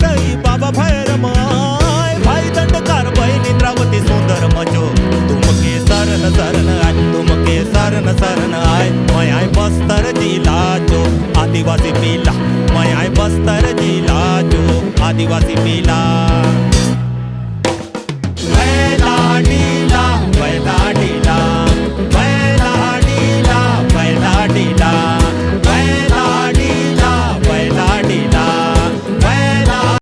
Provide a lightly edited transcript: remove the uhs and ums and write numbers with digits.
सई बाबा भैरमाय भाई दंडकार बहिणी इंद्रावती सुंदर मजो तुमके सरन सरन आय तुमके सरन सरन आय मैं आय बस्तर जिला जो आदिवासी पीला मैं आय बस्तर जिला जो आदिवासी पीला। लाडी